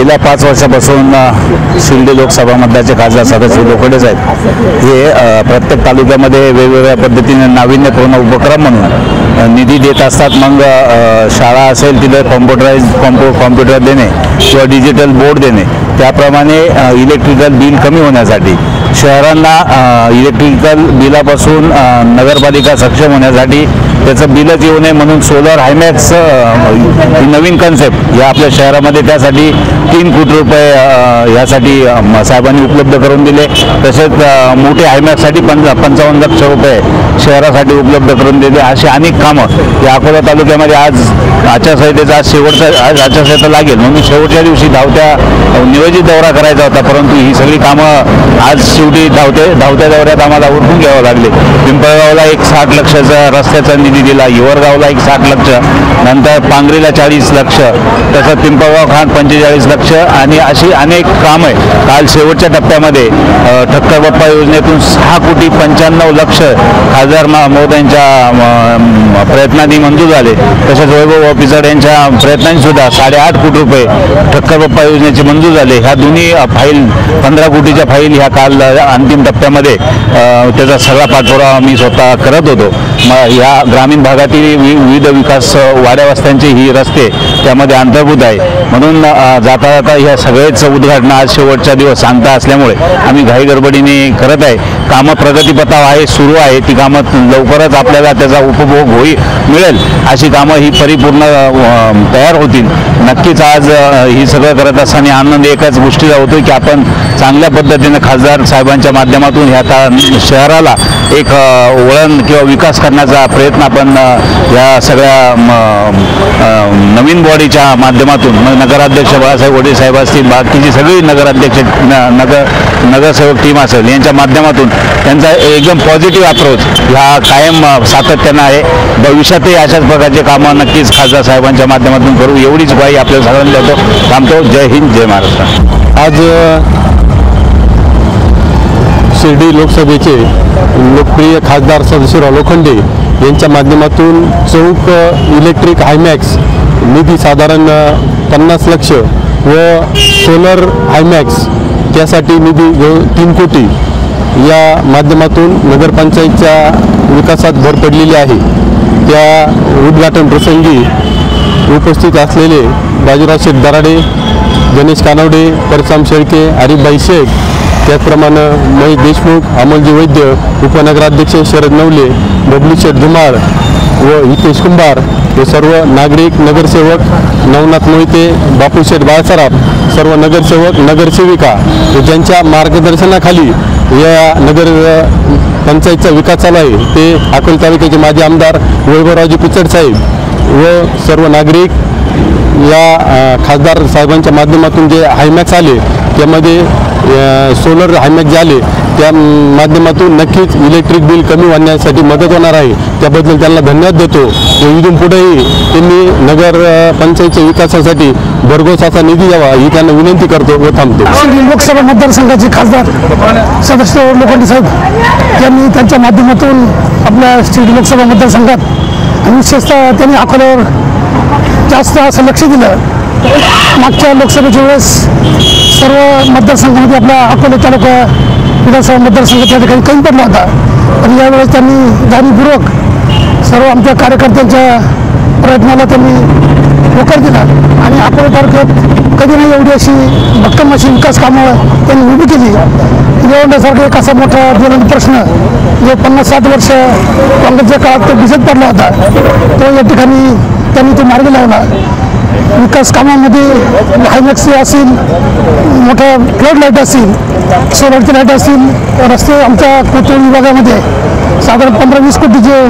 गेल्या 5 वर्षापासून शिर्डी लोकसभा मतदारचे खासदार सदाशिव लोखंडेच आहेत. हे प्रत्येक तालुक्यामध्ये वेगवेगळ्या पद्धतीने नाविन्यपूर्ण उपक्रम म्हणून निधी देत असतात. मग शाळा असेल तिथे कॉम्प्युटर देणे किंवा डिजिटल बोर्ड देणे, त्याप्रमाणे इलेक्ट्रिकल बिल कमी होण्यासाठी, शहरांना इलेक्ट्रिकल बिलापासून नगरपालिका सक्षम होण्यासाठी त्याचं बिलच येऊ नये म्हणून सोलर हायमॅक्स ही नवीन कन्सेप्ट या आपल्या शहरामध्ये, त्यासाठी 3 कोटी रुपये यासाठी साहेबांनी उपलब्ध करून दिले. तसेच मोठे हायमॅक्ससाठी 55 लक्ष रुपये शहरासाठी उपलब्ध करून दिले. अशी अनेक कामं या अकोला तालुक्यामध्ये आज आचारसंहितेचा आज आचारसंहिता लागेल म्हणून शेवटच्या दिवशी नियोजित दौरा करायचा होता, परंतु ही सगळी कामं आज शेवटी धावत्या दौऱ्यात आम्हाला उठून घ्यावं लागले. पिंपळगावला एक 60 लक्षाचा रस्त्याचा निधी दिला, हिवरगावला एक 60 लक्ष, नंतर पांगरीला 40 लक्ष, तसंच पिंपळगाव खान 45 लक्ष आणि अशी अनेक कामं आहे. काल शेवटच्या टप्प्यामध्ये ठक्कर बाप्पा योजनेतून 6 कोटी 95 लक्ष खासदार महोदयांच्या प्रयत्नांनी मंजूर झाले. तसेच वैभव ऑफिसर यांच्या प्रयत्नांनी सुद्धा 8.5 कोटी रुपये ठक्कर बाप्पा योजनेचे मंजूर झाले. ह्या दोन्ही फाईल 15 कोटीच्या फाईल ह्या काल अंतिम टप्प्यामध्ये त्याचा सगळा पाठपुरावा मी स्वतः करत होतो. ह्या ग्रामीण भागातील विविध विकास वाड्या वस्त्यांचे ही रस्ते त्यामध्ये अंतर्भूत आहे. म्हणून जाता जाता ह्या सगळेच उद्घाटन आज शेवटचा दिवस सांगता असल्यामुळे आम्ही घाई गडबडीने करत आहे. कामं प्रगतीपथावर आहे, सुरू आहे. ती कामं लवकरच आपल्याला त्याचा उपभोग मिळेल अशी कामं ही परिपूर्ण तयार होतील. नक्कीच आज ही सगळं करत असताना आनंद एकाच गोष्टीचा होतो की आपण चांगल्या पद्धतीने खासदार साहेबांच्या माध्यमातून ह्या शहराला एक वळण किंवा विकास करण्याचा प्रयत्न आपण या सगळ्या नवीन बॉडीच्या माध्यमातून नगराध्यक्ष बाळासाहेब वडे साहेब असतील, बाकीची सगळी नगराध्यक्ष नगरसेवक टीम असेल यांच्या माध्यमातून त्यांचा एकदम पॉझिटिव्ह अप्रोच ह्या कायम सातत्यानं आहे. भविष्यातही अशाच प्रकारचे कामं नक्कीच खासदार साहेबांच्या माध्यमातून करू एवढीच ग्वाही आपल्या सगळ्यांना देतो. थांबतो. जय हिंद, जय महाराष्ट्र. आज शिर्डी लोकसभेचे लोकप्रिय खासदार सदाशिवराव लोखंडे यांच्या माध्यमातून चौक इलेक्ट्रिक हायमॅक्स निधी साधारण 50 लक्ष व सोलर हायमॅक्स त्यासाठी निधी 3 कोटी या माध्यमातून नगरपंचायतच्या विकासात भर पडलेली आहे. त्या उद्घाटन प्रसंगी उपस्थित असलेले बाजीराव शेठ दराडे, गणेश कानवडे, परसाम शेळके, आरिफभाई शेख, त्याचप्रमाणे महेश देशमुख, अमोलजी वैद्य, उपनगराध्यक्ष शरद नवले, बबलू शेठ धुमाळ व हितेश कुंभार हे सर्व नागरिक, नगरसेवक, नवनाथ मोहिते, बापू शेठ बाळसराफ, सर्व नगरसेवक नगरसेविका ज्यांच्या मार्गदर्शनाखाली या नगर पंचायतचा विकास चालू आहे ते अकोला तालुक्याचे माजी आमदार वैभवरावजी पिचड साहेब व सर्व नागरिक या खासदार साहेबांच्या माध्यमातून जे हायमॅक्स आले त्यामध्ये सोलर हायमॅक्स जे आले त्या माध्यमातून नक्कीच इलेक्ट्रिक बिल कमी होण्यासाठी मदत होणार आहे. त्याबद्दल त्यांना धन्यवाद देतो. इथून पुढेही त्यांनी नगर पंचायतच्या विकासासाठी भरघोस असा निधी द्यावा ही त्यांना विनंती करतो व थांबतो. शिर्डी लोकसभा मतदारसंघाचे खासदार सदाशिव लोखंडे साहेब यांनी त्यांच्या माध्यमातून आपल्या शिर्डी लोकसभा मतदारसंघात आणि विशेषतः त्यांनी अकोल्यावर जास्त असं लक्ष दिलं. मागच्या लोकसभेच्या वेळेस सर्व मतदारसंघामध्ये आपला अकोला तालुका विधानसभा मतदारसंघ त्या ठिकाणी कमी पडला होता. आणि यावेळेस त्यांनी जाणीवपूर्वक सर्व आमच्या कार्यकर्त्यांच्या प्रयत्नाला त्यांनी होकार दिला आणि अकोला तालुक्यात कधी नाही एवढी अशी भक्कम अशी विकास कामं त्यांनी उभी केली. निवडण्यासारखा एक असा मोठा ज्वलंत प्रश्न जो 50-60 वर्ष काँग्रेसच्या काळात तो भिजत पडला होता तो या ठिकाणी त्यांनी तो मार्ग लावला. विकास कामामध्ये हायमॅक्स असेल, मोठ्या फ्लड लाईट असतील, सोलरची लाईट असतील, रस्ते आमच्या कोथरूड विभागामध्ये साधारण 15-20 कोटीचे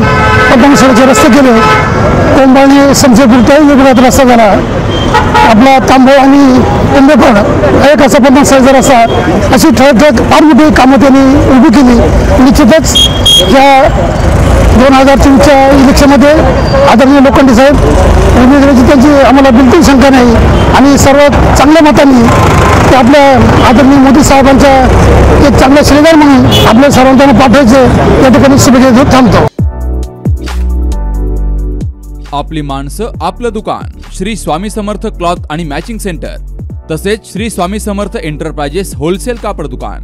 पद्मशाळेचे रस्ते केले. कोंबाळणे समशेपूरचा वेगळा रस्ता झाला. आपला तांबो आणि कुंभेफळ एक असा 50 रस्ता, अशी ठळक फार मोठी कामं त्यांनी उभी केली. निश्चितच या 2024च्या इलेक्शनमध्ये आदरणीय लोखंडे साहेब उमेदवाराची त्यांची आम्हाला बिलकुल शंका नाही आणि सर्वात चांगल्या मतांनी ते आपल्या आदरणीय मोदी साहेबांचा एक चांगला श्रेयदार म्हणून आपल्या सर्वांना पाठवायचे या ठिकाणी शुभेच्छा देत थांबतो. आपली माणसं आपलं दुकान श्री स्वामी समर्थ क्लॉथ आणि मॅचिंग सेंटर तसेच श्री स्वामी समर्थ एंटरप्राइजेस होलसेल कापड दुकान।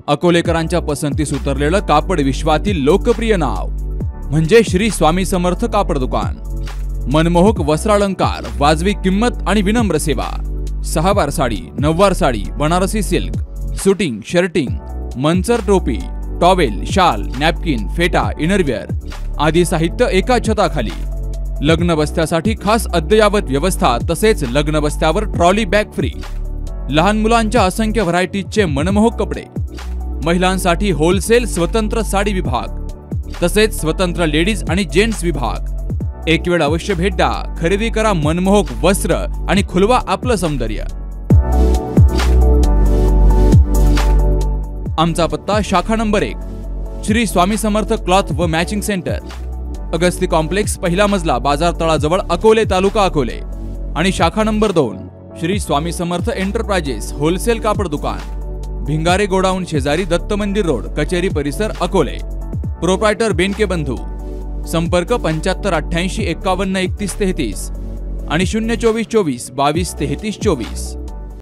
अकोलेकरांच्या पसंतीस उतरलेलं कापड विश्वातील लोकप्रिय नाव म्हणजे श्री स्वामी समर्थ कापड दुकान। मनमोहक वस्त्रालंकार, वाजवी किंमत आणि विनम्र सेवा। 6 वार साडी, 9 वार sari, Banarasi silk, suiting, shirting, Manchar टोपी, टॉवेल, शाल, नॅपकिन, फेटा, इनरवेअर आदी साहित्य एका छताखाली। लग्न बस्त्यासाठी खास अद्ययावत व्यवस्था, तसेच लग्न बस्त्यावर ट्रॉली बॅग फ्री। लहान मुलांच्या असंख्य व्हरायटीजचे मनमोहक कपडे। महिलांसाठी होलसेल स्वतंत्र साडी विभाग, तसेच स्वतंत्र लेडीज आणि जेंट्स विभाग। एक वेळ अवश्य भेट द्या, खरेदी करा मनमोहक वस्त्र आणि खुलवा आपलं सौंदर्य। आमचा पत्ता शाखा नंबर 1 श्री स्वामी समर्थ क्लॉथ व मॅचिंग सेंटर, अगस्ती कॉम्प्लेक्स, पहिला मजला, बाजार तळाजवळ, अकोले, तालुका अकोले। आणि शाखा number 2 Shri Swami Samarth enterprises wholesale कापड दुकान, भिंगारे गोडाऊन शेजारी, दत्त मंदिर रोड, कचेरी परिसर, अकोले। प्रोप्रायटर बेनके बंधू। संपर्क 75 88 51 31 33 आणि 024 24 22 33 24।